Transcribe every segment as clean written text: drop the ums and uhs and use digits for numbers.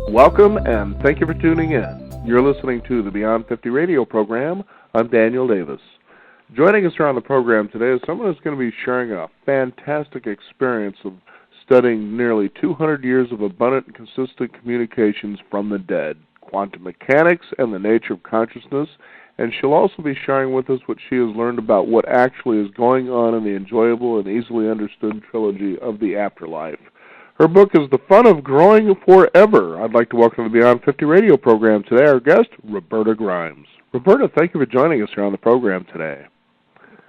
Welcome, and thank you for tuning in. You're listening to the Beyond 50 radio program. I'm Daniel Davis. Joining us here on the program today is someone who's going to be sharing a fantastic experience of studying nearly 200 years of abundant and consistent communications from the dead, quantum mechanics, and the nature of consciousness. And she'll also be sharing with us what she has learned about what actually is going on in the enjoyable and easily understood trilogy of the Afterlife. Her book is The Fun of Growing Forever. I'd like to welcome to the Beyond 50 radio program today our guest, Roberta Grimes. Roberta, thank you for joining us here on the program today.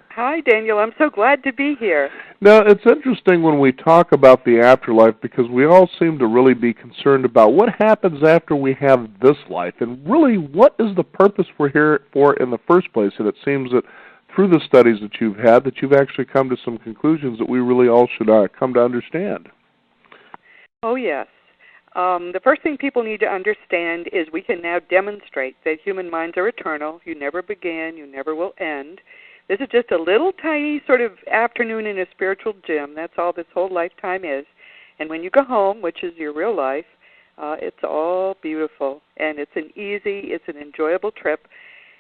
Hi, Daniel. I'm so glad to be here. Now, it's interesting when we talk about the afterlife because we all seem to really be concerned about what happens after we have this life, and really what is the purpose we're here for in the first place. And it seems that through the studies that you've had that you've actually come to some conclusions that we really all should come to understand. Oh, yes. The first thing people need to understand is we can now demonstrate that human minds are eternal. You never began, you never will end. This is just a little tiny sort of afternoon in a spiritual gym. That's all this whole lifetime is. And when you go home, which is your real life, it's all beautiful. And it's it's an enjoyable trip.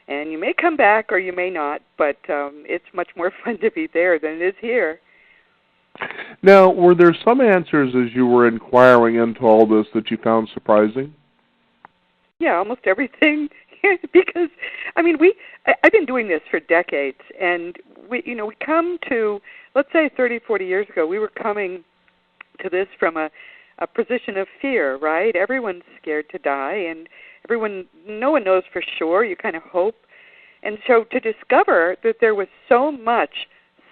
And you may come back or you may not, but it's much more fun to be there than it is here. Now, were there some answers as you were inquiring into all this that you found surprising? Yeah, almost everything. Because, I mean, I've been doing this for decades, and we come to, let's say 30, 40 years ago, we were coming to this from a position of fear, right? Everyone's scared to die, and no one knows for sure. You kind of hope. And so to discover that there was so much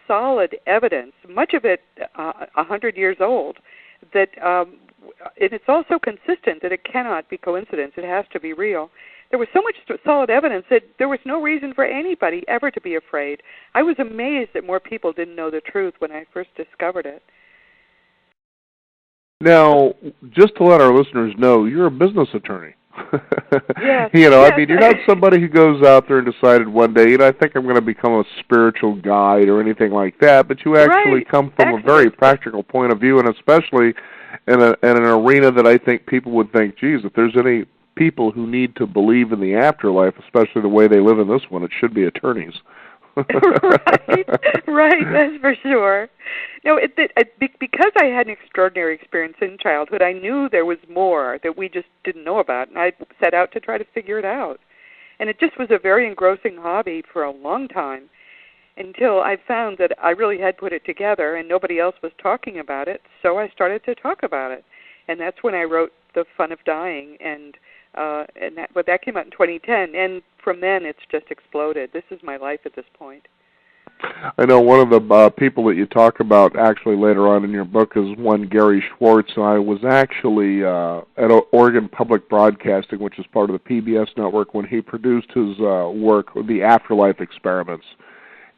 solid evidence, much of it 100 years old, that and it's also consistent that it cannot be coincidence. It has to be real. There was so much solid evidence that there was no reason for anybody ever to be afraid. I was amazed that more people didn't know the truth when I first discovered it. Now, just to let our listeners know, you're a business attorney. Yes. I mean, you're not somebody who goes out there and decided one day, I think I'm going to become a spiritual guide or anything like that, but you actually come from a very practical point of view, and especially in an arena that I think people would think, geez, if there's any people who need to believe in the afterlife, especially the way they live in this one, it should be attorneys. Right, that's for sure. No, because I had an extraordinary experience in childhood, I knew there was more that we just didn't know about, and I set out to try to figure it out. And it just was a very engrossing hobby for a long time until I found that I really had put it together and nobody else was talking about it, so I started to talk about it. And that's when I wrote The Fun of Dying, and that came out in 2010, and from then it's just exploded. This is my life at this point. I know one of the people that you talk about actually later on in your book is one Gary Schwartz. I was actually at Oregon Public Broadcasting, which is part of the PBS network, when he produced his work, The Afterlife Experiments.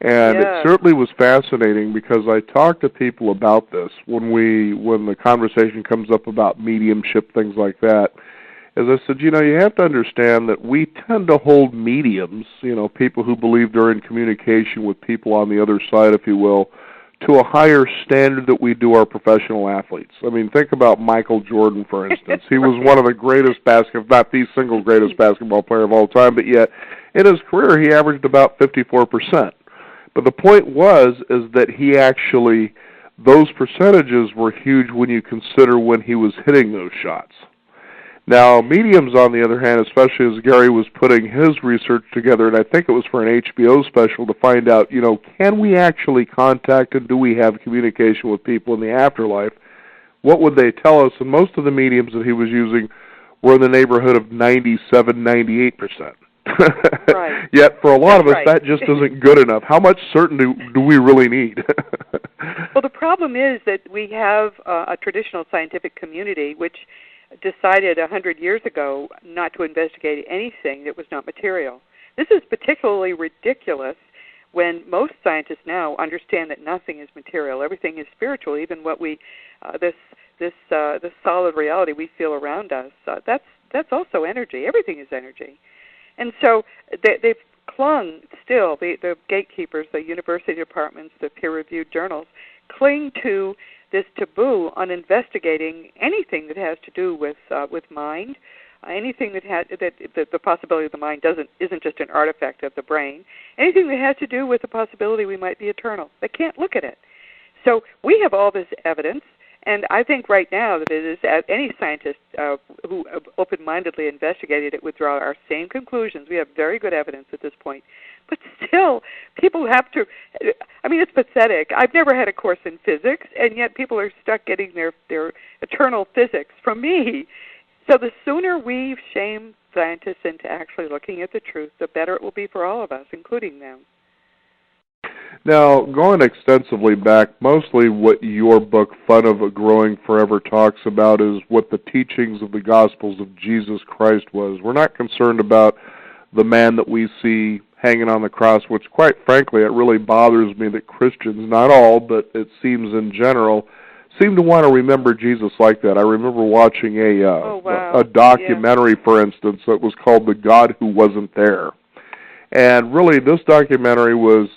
And It certainly was fascinating because I talk to people about this when the conversation comes up about mediumship, things like that. As I said, you have to understand that we tend to hold mediums, people who believe they're in communication with people on the other side, if you will, to a higher standard that we do our professional athletes. I mean, think about Michael Jordan, for instance. He was one of the greatest if not the single greatest basketball player of all time, but yet in his career he averaged about 54%. But the point is that he actually, those percentages were huge when you consider when he was hitting those shots. Now, mediums, on the other hand, especially as Gary was putting his research together, and I think it was for an HBO special to find out, can we actually contact and do we have communication with people in the afterlife? What would they tell us? And most of the mediums that he was using were in the neighborhood of 97, 98%. Right. Yet, for a lot of us, that just isn't good enough. How much certainty do we really need? Well, the problem is that we have a traditional scientific community which decided 100 years ago not to investigate anything that was not material. This is particularly ridiculous when most scientists now understand that nothing is material. Everything is spiritual, even what we, this solid reality we feel around us. That's also energy. Everything is energy. And so they've clung still, the gatekeepers, the university departments, the peer-reviewed journals, cling to this taboo on investigating anything that has to do with mind, anything that has that the possibility of the mind isn't just an artifact of the brain, anything that has to do with the possibility we might be eternal. They can't look at it. So we have all this evidence, and I think right now that it is any scientist who open-mindedly investigated it would draw our same conclusions. We have very good evidence at this point. But still, people have to, I mean, it's pathetic. I've never had a course in physics, and yet people are stuck getting their eternal physics from me. So the sooner we shame scientists into actually looking at the truth, the better it will be for all of us, including them. Now, going extensively back, mostly what your book, Fun of Growing Forever, talks about is what the teachings of the Gospels of Jesus Christ was. We're not concerned about the man that we see hanging on the cross, which, quite frankly, it really bothers me that Christians, not all, but it seems in general, seem to want to remember Jesus like that. I remember watching a documentary, for instance, that was called The God Who Wasn't There. And really, this documentary was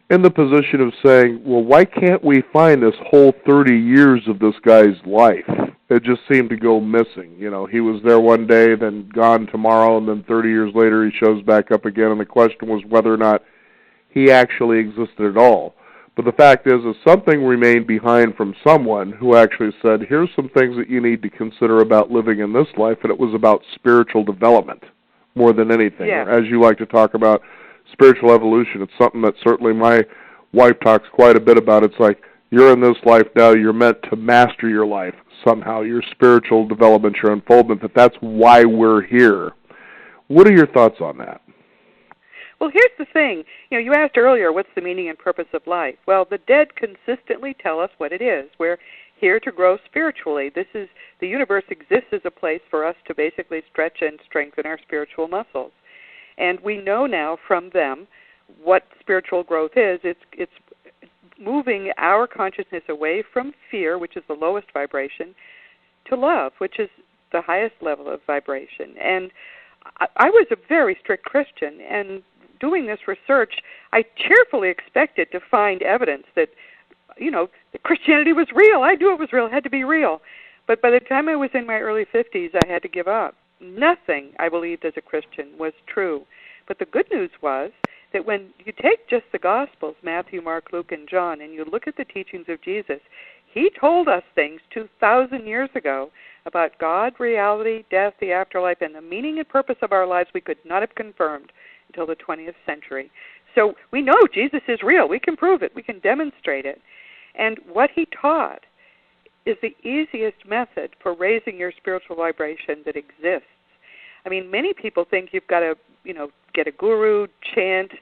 in the position of saying, well, why can't we find this whole 30 years of this guy's life? It just seemed to go missing. You know, he was there one day, then gone tomorrow, and then 30 years later he shows back up again, and the question was whether or not he actually existed at all. But the fact is something remained behind from someone who actually said, here's some things that you need to consider about living in this life, and it was about spiritual development more than anything. Yeah. As you like to talk about, spiritual evolution. It's something that certainly my wife talks quite a bit about. It's like, you're in this life now, you're meant to master your life somehow, your spiritual development, your unfoldment, that's why we're here. What are your thoughts on that? Well, here's the thing. You asked earlier, what's the meaning and purpose of life? Well, the dead consistently tell us what it is. We're here to grow spiritually. The universe exists as a place for us to basically stretch and strengthen our spiritual muscles. And we know now from them what spiritual growth is. It's moving our consciousness away from fear, which is the lowest vibration, to love, which is the highest level of vibration. And I was a very strict Christian, and doing this research, I cheerfully expected to find evidence that, that Christianity was real. I knew it was real. It had to be real. But by the time I was in my early 50s, I had to give up. Nothing I believed as a Christian was true. But the good news was that when you take just the Gospels, Matthew, Mark, Luke, and John, and you look at the teachings of Jesus, he told us things 2,000 years ago about God, reality, death, the afterlife, and the meaning and purpose of our lives we could not have confirmed until the 20th century. So we know Jesus is real. We can prove it. We can demonstrate it. And what he taught is the easiest method for raising your spiritual vibration that exists. I mean, many people think you've got to, get a guru, chant,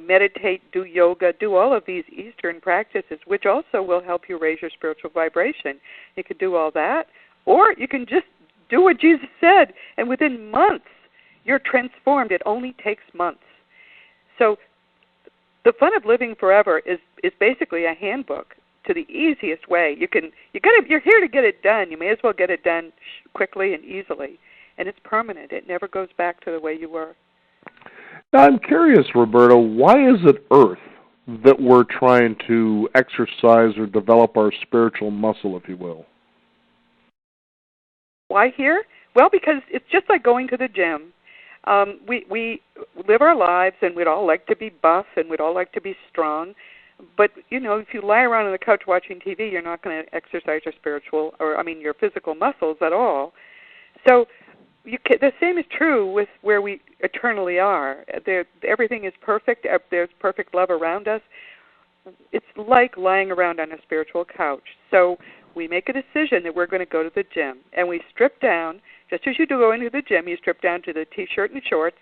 meditate, do yoga, do all of these Eastern practices, which also will help you raise your spiritual vibration. You can do all that, or you can just do what Jesus said, and within months, you're transformed. It only takes months. So the Fun of Living Forever is basically a handbook to the easiest way. You're here to get it done. You may as well get it done quickly and easily. And it's permanent. It never goes back to the way you were. Now, I'm curious, Roberta, why is it Earth that we're trying to exercise or develop our spiritual muscle, if you will? Why here? Well, because it's just like going to the gym. We live our lives, and we'd all like to be buff, and we'd all like to be strong. But, if you lie around on the couch watching TV, you're not going to exercise your physical muscles at all. So the same is true with where we eternally are. Everything is perfect. There's perfect love around us. It's like lying around on a spiritual couch. So we make a decision that we're going to go to the gym, and we strip down. Just as you do go into the gym, you strip down to the T-shirt and shorts.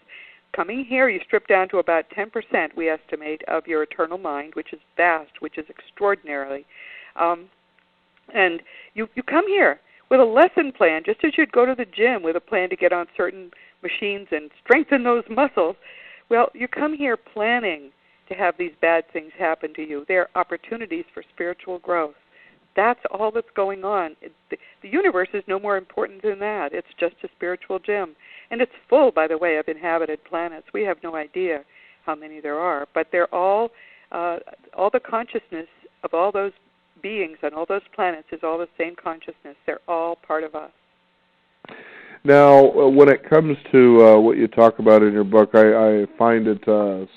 Coming here, you strip down to about 10%, we estimate, of your eternal mind, which is vast, which is extraordinarily. And you come here with a lesson plan, just as you'd go to the gym with a plan to get on certain machines and strengthen those muscles. Well, you come here planning to have these bad things happen to you. They're opportunities for spiritual growth. That's all that's going on. The universe is no more important than that. It's just a spiritual gym. And it's full, by the way, of inhabited planets. We have no idea how many there are, but they're all the consciousness of all those beings on all those planets is all the same consciousness. They're all part of us. Now, when it comes to what you talk about in your book, I find it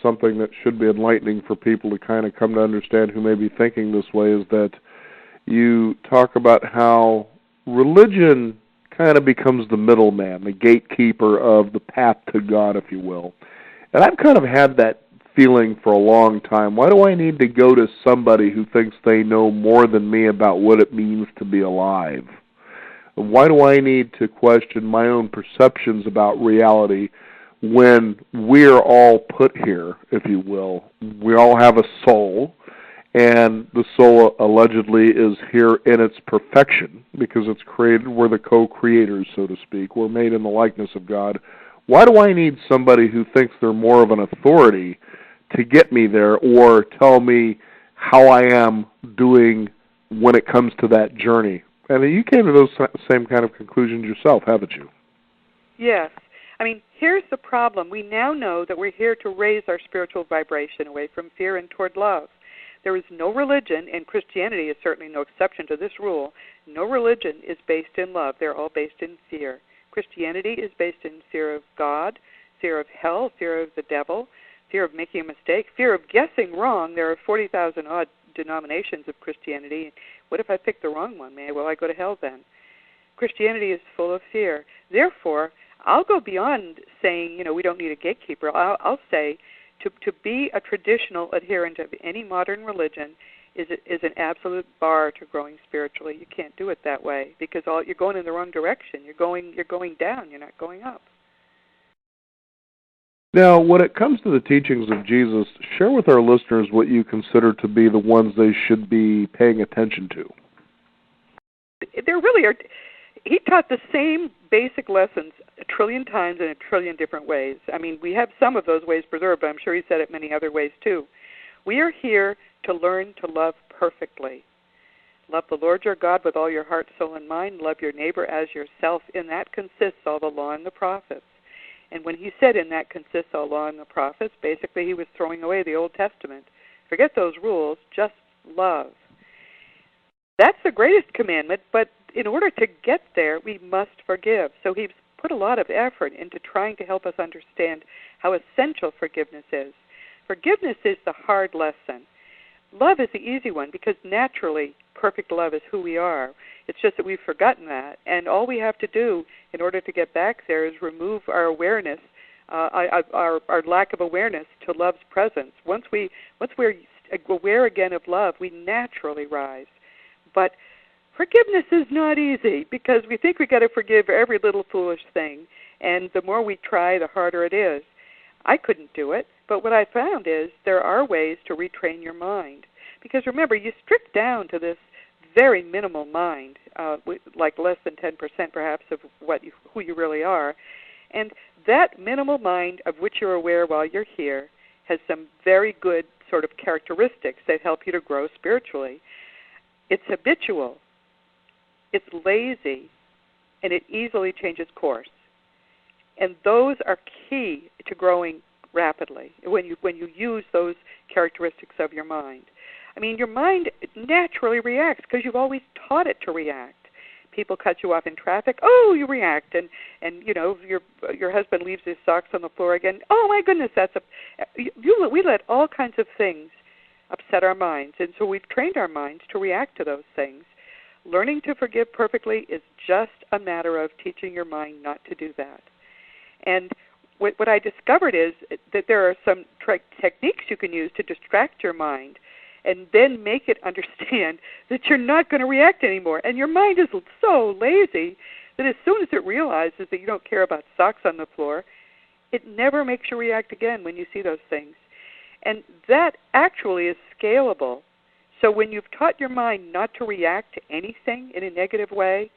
something that should be enlightening for people to kind of come to understand who may be thinking this way, is that you talk about how religion kind of becomes the middleman, the gatekeeper of the path to God, if you will. And I've kind of had that feeling for a long time. Why do I need to go to somebody who thinks they know more than me about what it means to be alive? Why do I need to question my own perceptions about reality when we're all put here, if you will? We all have a soul, and the soul allegedly is here in its perfection because it's created. We're the co-creators, so to speak. We're made in the likeness of God. Why do I need somebody who thinks they're more of an authority to get me there or tell me how I am doing when it comes to that journey? And you came to those same kind of conclusions yourself, haven't you? Yes. I mean, here's the problem. We now know that we're here to raise our spiritual vibration away from fear and toward love. There is no religion, and Christianity is certainly no exception to this rule. No religion is based in love. They're all based in fear. Christianity is based in fear of God, fear of hell, fear of the devil, fear of making a mistake, fear of guessing wrong. There are 40,000 odd denominations of Christianity. What if I pick the wrong one? Will I go to hell then? Christianity is full of fear. Therefore, I'll go beyond saying, we don't need a gatekeeper. I'll say to be a traditional adherent of any modern religion is an absolute bar to growing spiritually. You can't do it that way because you're going in the wrong direction. You're going down. You're not going up. Now, when it comes to the teachings of Jesus, share with our listeners what you consider to be the ones they should be paying attention to. There really are. He taught the same basic lessons a trillion times in a trillion different ways. I mean, we have some of those ways preserved, but I'm sure he said it many other ways too. We are here to learn to love perfectly. Love the Lord your God with all your heart, soul, and mind. Love your neighbor as yourself. In that consists all the law and the prophets. And when he said in that consists all law and the prophets, basically he was throwing away the Old Testament. Forget those rules, just love. That's the greatest commandment, but in order to get there, we must forgive. So he's put a lot of effort into trying to help us understand how essential forgiveness is. Forgiveness is the hard lesson. Love is the easy one because naturally perfect love is who we are. It's just that we've forgotten that. And all we have to do in order to get back there is remove our awareness, our lack of awareness to love's presence. Once we're aware again of love, we naturally rise. But forgiveness is not easy because we think we've got to forgive every little foolish thing. And the more we try, the harder it is. I couldn't do it. But what I found is there are ways to retrain your mind. Because remember, you strip down to this very minimal mind, like less than 10% perhaps of who you really are. And that minimal mind of which you're aware while you're here has some very good sort of characteristics that help you to grow spiritually. It's habitual, it's lazy, and it easily changes course. And those are key to growing rapidly when you use those characteristics of your mind. I mean, your mind naturally reacts because you've always taught it to react. People cut you off in traffic, oh, you react, and your husband leaves his socks on the floor again. Oh my goodness, we let all kinds of things upset our minds, and so we've trained our minds to react to those things. Learning to forgive perfectly is just a matter of teaching your mind not to do that. And what I discovered is that there are some techniques you can use to distract your mind and then make it understand that you're not going to react anymore. And your mind is so lazy that as soon as it realizes that you don't care about socks on the floor, it never makes you react again when you see those things. And that actually is scalable. So when you've taught your mind not to react to anything in a negative way,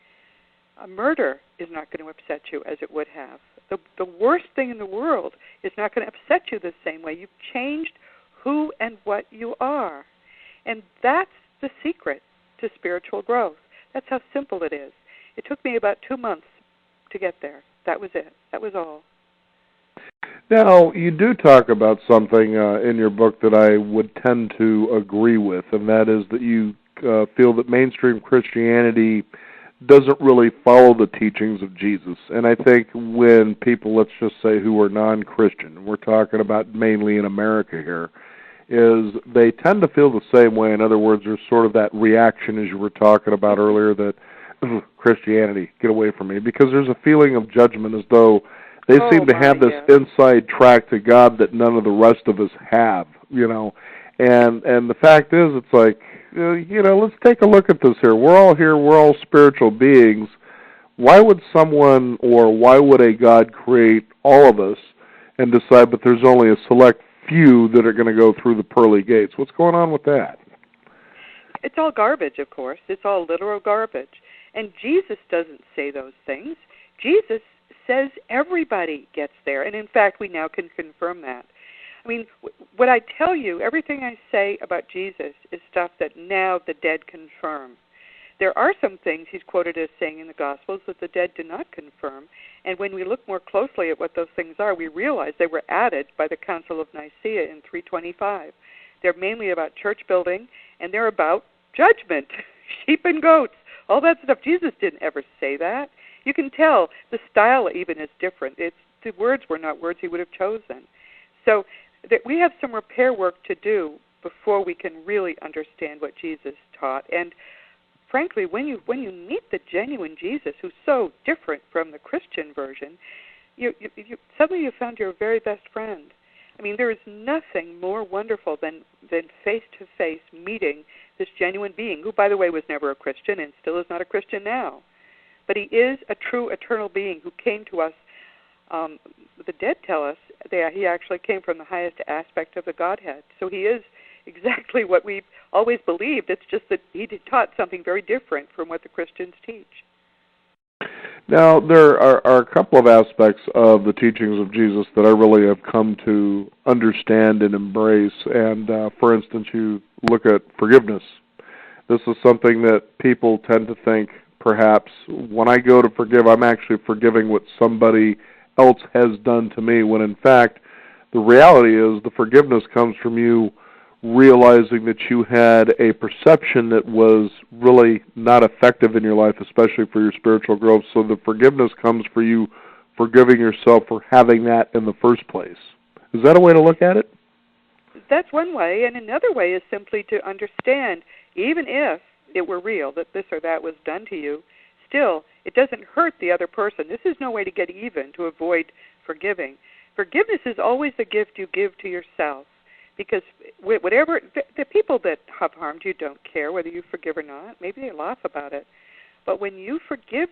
a murder is not going to upset you as it would have. The worst thing in the world is not going to upset you the same way. You've changed who and what you are. And that's the secret to spiritual growth. That's how simple it is. It took me about 2 months to get there. That was it. That was all. Now, you do talk about something in your book that I would tend to agree with, and that is that you feel that mainstream Christianity doesn't really follow the teachings of Jesus. And I think when people, let's just say, who are non-Christian, we're talking about mainly in America here, is they tend to feel the same way. In other words, there's sort of that reaction, as you were talking about earlier, that Christianity, get away from me, because there's a feeling of judgment, as though they seem to have this inside track to God that none of the rest of us have, you know. And the fact is, it's like, you know, let's take a look at this here. We're all here, we're all spiritual beings. Why would someone, or why would a God create all of us and decide that there's only a select few that are going to go through the pearly gates? What's going on with that? It's all garbage, of course. It's all literal garbage. And Jesus doesn't say those things. Jesus says everybody gets there. And in fact, we now can confirm that. I mean, what I tell you, everything I say about Jesus is stuff that now the dead confirm. There are some things he's quoted as saying in the Gospels that the dead do not confirm. And when we look more closely at what those things are, we realize they were added by the Council of Nicaea in 325. They're mainly about church building, and they're about judgment, sheep and goats, all that stuff. Jesus didn't ever say that. You can tell the style even is different. The words were not words he would have chosen. So that we have some repair work to do before we can really understand what Jesus taught. And frankly, when you meet the genuine Jesus, who's so different from the Christian version, you suddenly you found your very best friend. I mean, there is nothing more wonderful than face-to-face meeting this genuine being, who, by the way, was never a Christian and still is not a Christian now. But he is a true eternal being who came to us. The dead tell us that he actually came from the highest aspect of the Godhead. So he is exactly what we've always believed. It's just that he taught something very different from what the Christians teach. Now, there are a couple of aspects of the teachings of Jesus that I really have come to understand and embrace. And, for instance, you look at forgiveness. This is something that people tend to think, perhaps, when I go to forgive, I'm actually forgiving what somebody else has done to me, when in fact, the reality is the forgiveness comes from you realizing that you had a perception that was really not effective in your life, especially for your spiritual growth. So the forgiveness comes for you forgiving yourself for having that in the first place. Is that a way to look at it? That's one way, and another way is simply to understand, even if it were real, that this or that was done to you, still, it doesn't hurt the other person. This is no way to get even, to avoid forgiving. Forgiveness is always the gift you give to yourself, because whatever the people that have harmed you don't care whether you forgive or not. Maybe they laugh about it. But when you forgive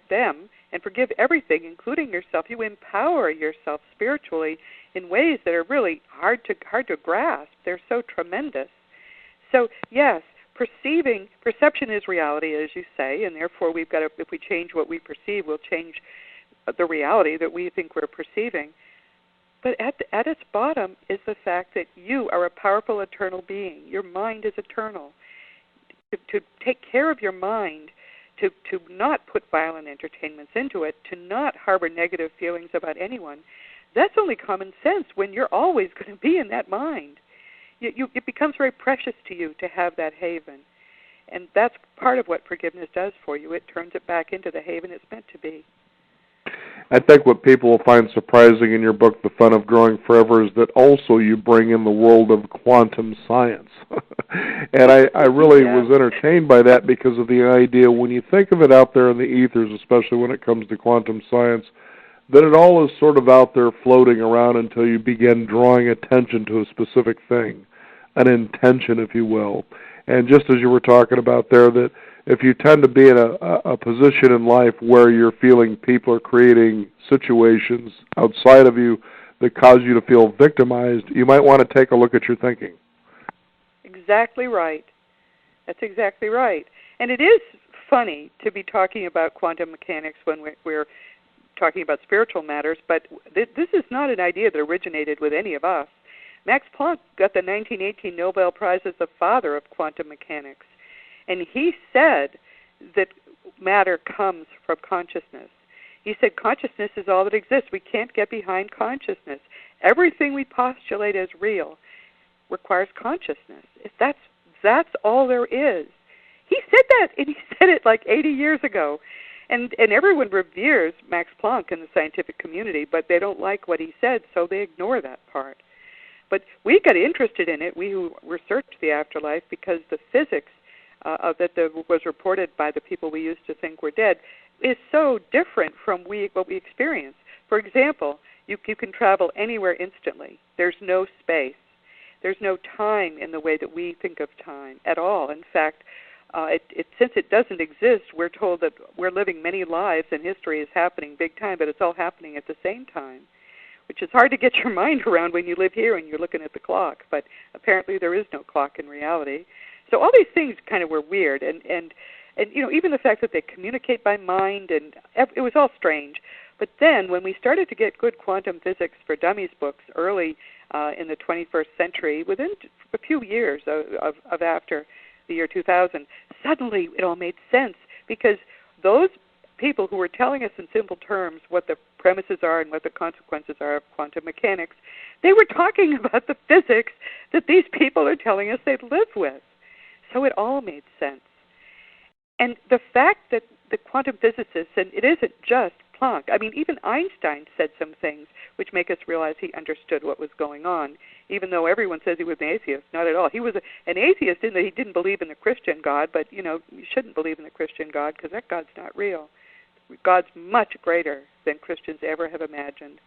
them and forgive everything, including yourself, you empower yourself spiritually in ways that are really hard to grasp. They're so tremendous. So, yes, perception is reality, as you say, and therefore we've got to, if we change what we perceive, we'll change the reality that we think we're perceiving. But at its bottom is the fact that you are a powerful, eternal being. Your mind is eternal. To take care of your mind, to not put violent entertainments into it, to not harbor negative feelings about anyone, that's only common sense when you're always going to be in that mind. It becomes very precious to you to have that haven. And that's part of what forgiveness does for you. It turns it back into the haven it's meant to be. I think what people will find surprising in your book, The Fun of Growing Forever, is that also you bring in the world of quantum science. And I really was entertained by that because of the idea, when you think of it out there in the ethers, especially when it comes to quantum science, that it all is sort of out there floating around until you begin drawing attention to a specific thing, an intention, if you will. And just as you were talking about there, that if you tend to be in a position in life where you're feeling people are creating situations outside of you that cause you to feel victimized, you might want to take a look at your thinking. Exactly right. That's exactly right. And it is funny to be talking about quantum mechanics when we're talking about spiritual matters, but this is not an idea that originated with any of us. Max Planck got the 1918 Nobel Prize as the father of quantum mechanics. And he said that matter comes from consciousness. He said consciousness is all that exists. We can't get behind consciousness. Everything we postulate as real requires consciousness. That's all there is. He said that, and he said it like 80 years ago. And everyone reveres Max Planck in the scientific community, but they don't like what he said, so they ignore that part. But we got interested in it, we who researched the afterlife, because the physics that was reported by the people we used to think were dead is so different from what we experience. For example, you can travel anywhere instantly. There's no space. There's no time in the way that we think of time at all. In fact, since it doesn't exist, we're told that we're living many lives and history is happening big time, but it's all happening at the same time, which is hard to get your mind around when you live here and you're looking at the clock. But apparently there is no clock in reality. So all these things kind of were weird, and even the fact that they communicate by mind, and it was all strange. But then when we started to get good quantum physics for dummies books early in the 21st century, within a few years of after the year 2000, suddenly it all made sense, because those people who were telling us in simple terms what the premises are and what the consequences are of quantum mechanics, they were talking about the physics that these people are telling us they live with. So it all made sense. And the fact that the quantum physicists, and it isn't just Planck, I mean, even Einstein said some things which make us realize he understood what was going on, even though everyone says he was an atheist. Not at all. He was an atheist in that he didn't believe in the Christian God, but, you shouldn't believe in the Christian God because that God's not real. God's much greater than Christians ever have imagined.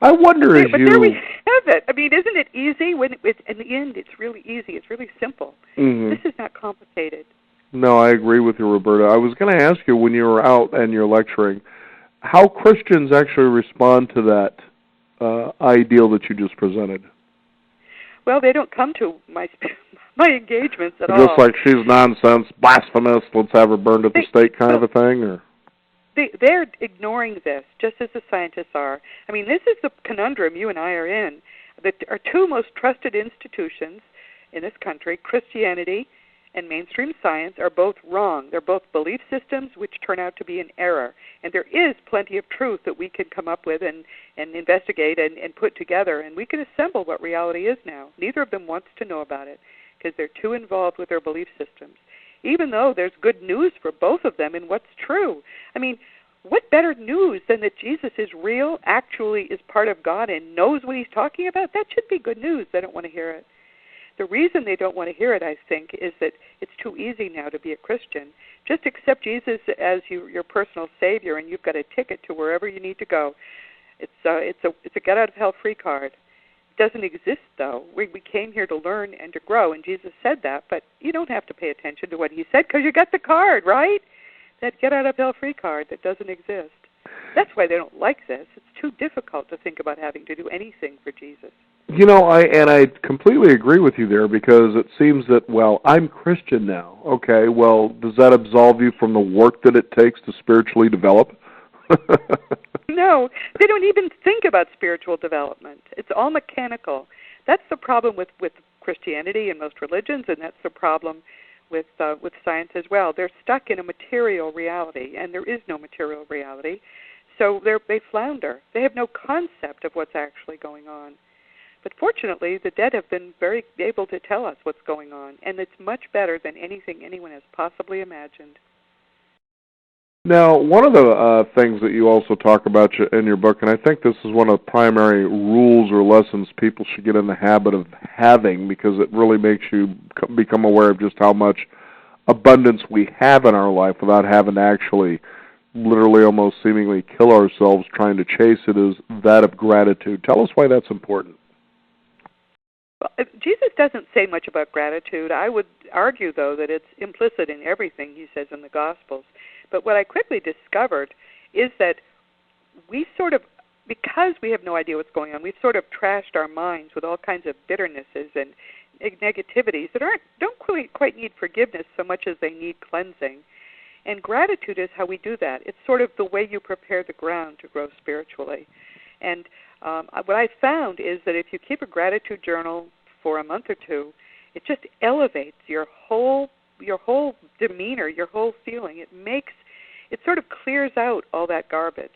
I wonder but there we have it. I mean, isn't it easy? In the end, it's really easy. It's really simple. Mm-hmm. This is not complicated. No, I agree with you, Roberta. I was going to ask you, when you were out and you're lecturing, how Christians actually respond to that ideal that you just presented. Well, they don't come to my engagements at all. Just like, she's nonsense, blasphemous, let's have her burned at the stake kind of a thing? Or they're ignoring this, just as the scientists are. I mean, this is the conundrum you and I are in. Our two most trusted institutions in this country, Christianity and mainstream science, are both wrong. They're both belief systems which turn out to be an error. And there is plenty of truth that we can come up with and investigate and put together, and we can assemble what reality is now. Neither of them wants to know about it because they're too involved with their belief systems, even though there's good news for both of them in what's true. I mean, what better news than that Jesus is real, actually is part of God, and knows what he's talking about? That should be good news. They don't want to hear it. The reason they don't want to hear it, I think, is that it's too easy now to be a Christian. Just accept Jesus as your personal Savior, and you've got a ticket to wherever you need to go. It's a get-out-of-hell-free card. It doesn't exist, though. We came here to learn and to grow, and Jesus said that, but you don't have to pay attention to what he said because you got the card, right? That get-out-of-hell-free card that doesn't exist. That's why they don't like this. It's too difficult to think about having to do anything for Jesus. I completely agree with you there, because it seems that, well, I'm Christian now. Okay, well, does that absolve you from the work that it takes to spiritually develop? No, they don't even think about spiritual development. It's all mechanical. That's the problem with Christianity and most religions, and that's the problem with science as well. They're stuck in a material reality, and there is no material reality, so they flounder. They have no concept of what's actually going on. But fortunately, the dead have been very able to tell us what's going on, and it's much better than anything anyone has possibly imagined. Now, one of the things that you also talk about in your book, and I think this is one of the primary rules or lessons people should get in the habit of having, because it really makes you become aware of just how much abundance we have in our life without having to actually literally almost seemingly kill ourselves trying to chase it, is that of gratitude. Tell us why that's important. Well, Jesus doesn't say much about gratitude. I would argue, though, that it's implicit in everything he says in the Gospels. But what I quickly discovered is that we sort of, because we have no idea what's going on, we've sort of trashed our minds with all kinds of bitternesses and negativities that don't quite need forgiveness so much as they need cleansing. And gratitude is how we do that. It's sort of the way you prepare the ground to grow spiritually. And what I found is that if you keep a gratitude journal for a month or two, it just elevates your whole demeanor, your whole feeling. It sort of clears out all that garbage.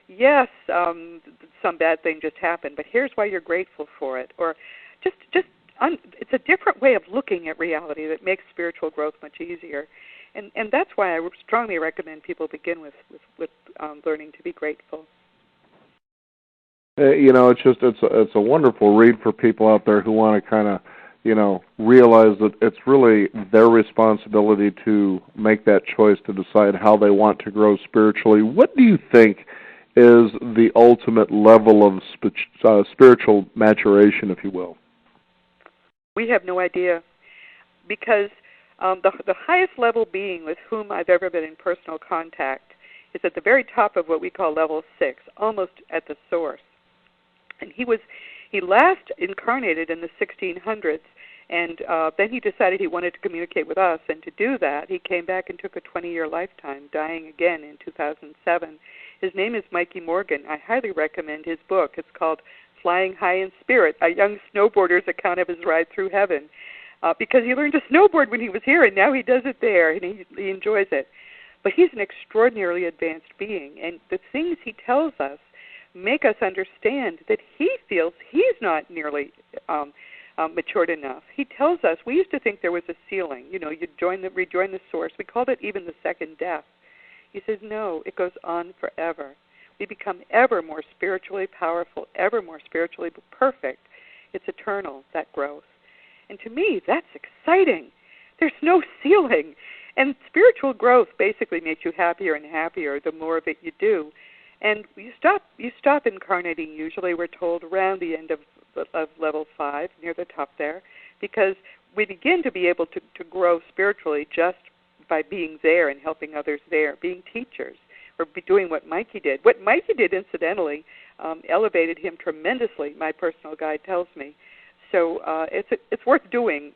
Yes, some bad thing just happened, but here's why you're grateful for it. Or just it's a different way of looking at reality that makes spiritual growth much easier. And that's why I strongly recommend people begin with learning to be grateful. It's a wonderful read for people out there who want to kind of, realize that it's really their responsibility to make that choice to decide how they want to grow spiritually. What do you think is the ultimate level of spiritual maturation, if you will? We have no idea, because the highest level being with whom I've ever been in personal contact is at the very top of what we call level 6, almost at the source. And he last incarnated in the 1600s, and then he decided he wanted to communicate with us, and to do that, he came back and took a 20-year lifetime, dying again in 2007. His name is Mikey Morgan. I highly recommend his book. It's called Flying High in Spirit, a young snowboarder's account of his ride through heaven, because he learned to snowboard when he was here, and now he does it there, and he enjoys it. But he's an extraordinarily advanced being, and the things he tells us make us understand that he feels he's not nearly matured enough. He tells us, we used to think there was a ceiling. You rejoin the source. We called it even the second death. He says, no, it goes on forever. We become ever more spiritually powerful, ever more spiritually perfect. It's eternal, that growth. And to me, that's exciting. There's no ceiling. And spiritual growth basically makes you happier and happier the more of it you do. And you stop incarnating, usually we're told, around the end of level 5, near the top there, because we begin to be able to grow spiritually just by being there and helping others there, being teachers, or doing what Mikey did. What Mikey did, incidentally, elevated him tremendously, my personal guide tells me. So it's worth doing.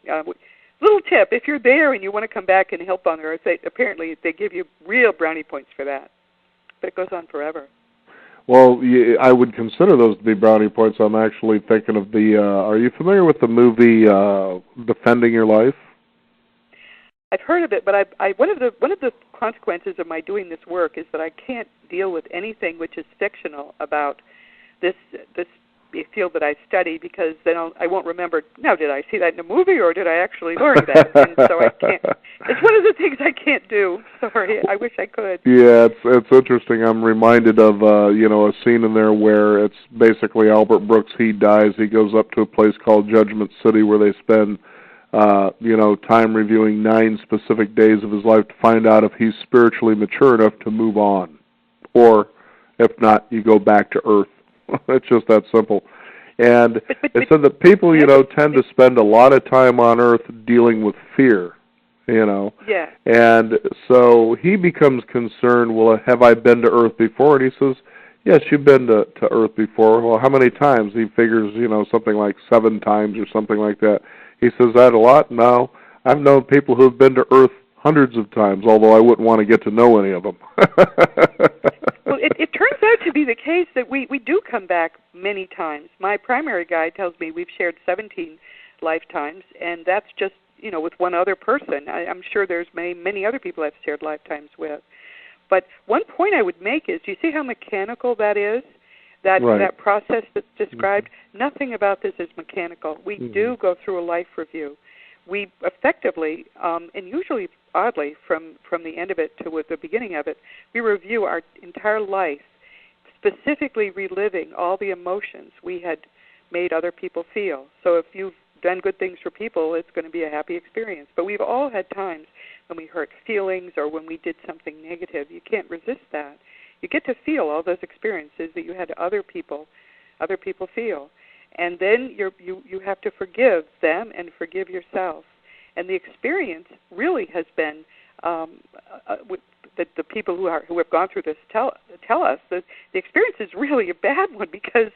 Little tip, if you're there and you want to come back and help on Earth, apparently they give you real brownie points for that. But it goes on forever. Well, I would consider those to be brownie points. I'm actually thinking of are you familiar with the movie Defending Your Life? I've heard of it, but one of the consequences of my doing this work is that I can't deal with anything which is fictional about this field that I study, because then I won't remember, now, did I see that in a movie or did I actually learn that? And so I can't. It's one of the things I can't do. Sorry, I wish I could. Yeah, it's interesting. I'm reminded of a scene in there where it's basically Albert Brooks. He dies. He goes up to a place called Judgment City where they spend time reviewing 9 specific days of his life to find out if he's spiritually mature enough to move on, or if not, you go back to Earth. It's just that simple. And it said that people, tend to spend a lot of time on Earth dealing with fear, Yeah. And so he becomes concerned, well, have I been to Earth before? And he says, yes, you've been to Earth before. Well, how many times? He figures, something like 7 times or something like that. He says, that a lot? No. I've known people who have been to Earth hundreds of times, although I wouldn't want to get to know any of them. Well, it turns out to be the case that we do come back many times. My primary guide tells me we've shared 17 lifetimes, and that's just, with one other person. I'm sure there's many other people I've shared lifetimes with. But one point I would make is, do you see how mechanical that is? That process that's described? Mm-hmm. Nothing about this is mechanical. We do go through a life review. We effectively, and usually oddly, from the end of it to the beginning of it, we review our entire life, specifically reliving all the emotions we had made other people feel. So if you've done good things for people, it's going to be a happy experience. But we've all had times when we hurt feelings or when we did something negative. You can't resist that. You get to feel all those experiences that you had other people feel. And then you have to forgive them and forgive yourself. And the experience really has been, the people who have gone through this tell us that the experience is really a bad one, because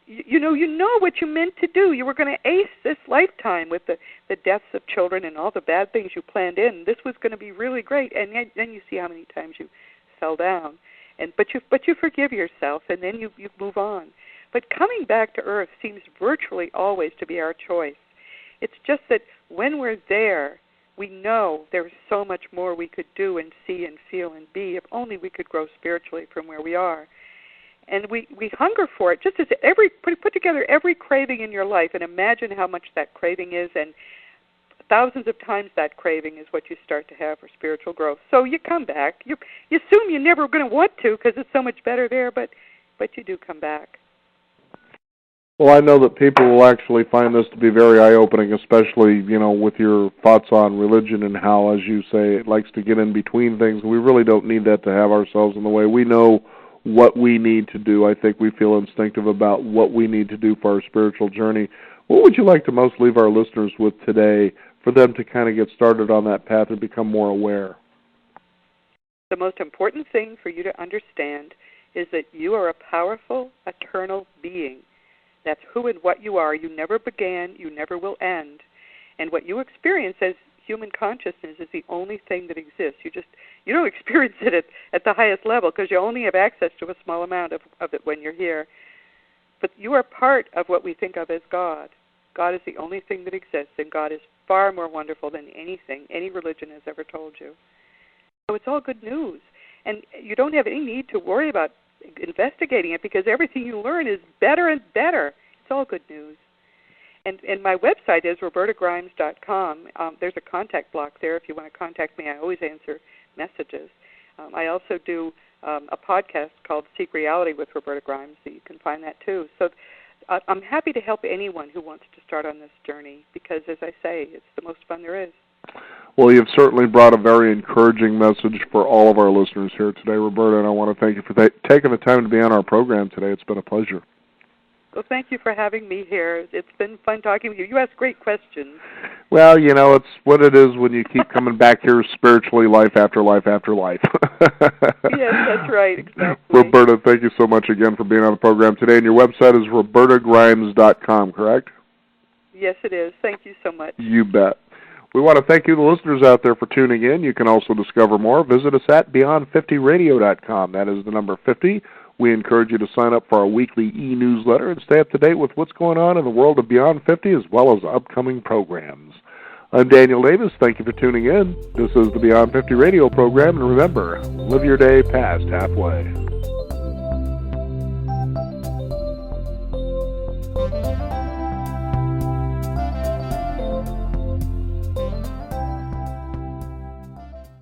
you know what you meant to do. You were going to ace this lifetime with the deaths of children and all the bad things you planned in. This was going to be really great, and then you see how many times you fell down. But you forgive yourself, and then you move on. But coming back to Earth seems virtually always to be our choice. It's just that when we're there, we know there's so much more we could do and see and feel and be if only we could grow spiritually from where we are. And we hunger for it, just as put together every craving in your life and imagine how much that craving is, and thousands of times that craving is what you start to have for spiritual growth. So you come back. You assume you're never going to want to because it's so much better there, but you do come back. Well, I know that people will actually find this to be very eye-opening, especially, with your thoughts on religion and how, as you say, it likes to get in between things. We really don't need that to have ourselves in the way. We know what we need to do. I think we feel instinctive about what we need to do for our spiritual journey. What would you like to most leave our listeners with today for them to kind of get started on that path and become more aware? The most important thing for you to understand is that you are a powerful, eternal being. That's who and what you are. You never began, you never will end. And what you experience as human consciousness is the only thing that exists. You don't experience it at the highest level because you only have access to a small amount of it when you're here. But you are part of what we think of as God. God is the only thing that exists, and God is far more wonderful than anything any religion has ever told you. So it's all good news. And you don't have any need to worry about investigating it because everything you learn is better and better. It's all good news. And my website is robertagrimes.com. There's a contact block there if you want to contact me. I always answer messages. I also do a podcast called Seek Reality with Roberta Grimes, so you can find that too. So I'm happy to help anyone who wants to start on this journey because, as I say, it's the most fun there is. Well, you've certainly brought a very encouraging message for all of our listeners here today, Roberta, and I want to thank you for taking the time to be on our program today. It's been a pleasure. Well, thank you for having me here. It's been fun talking with you. You ask great questions. Well, it's what it is when you keep coming back here spiritually, life after life after life. Yes, that's right, exactly. Roberta, thank you so much again for being on the program today. And your website is robertagrimes.com, correct? Yes, it is. Thank you so much. You bet. We want to thank you, the listeners out there, for tuning in. You can also discover more. Visit us at beyond50radio.com. That is the number 50. We encourage you to sign up for our weekly e-newsletter and stay up to date with what's going on in the world of Beyond 50 as well as upcoming programs. I'm Daniel Davis. Thank you for tuning in. This is the Beyond 50 radio program, and remember, live your day past halfway.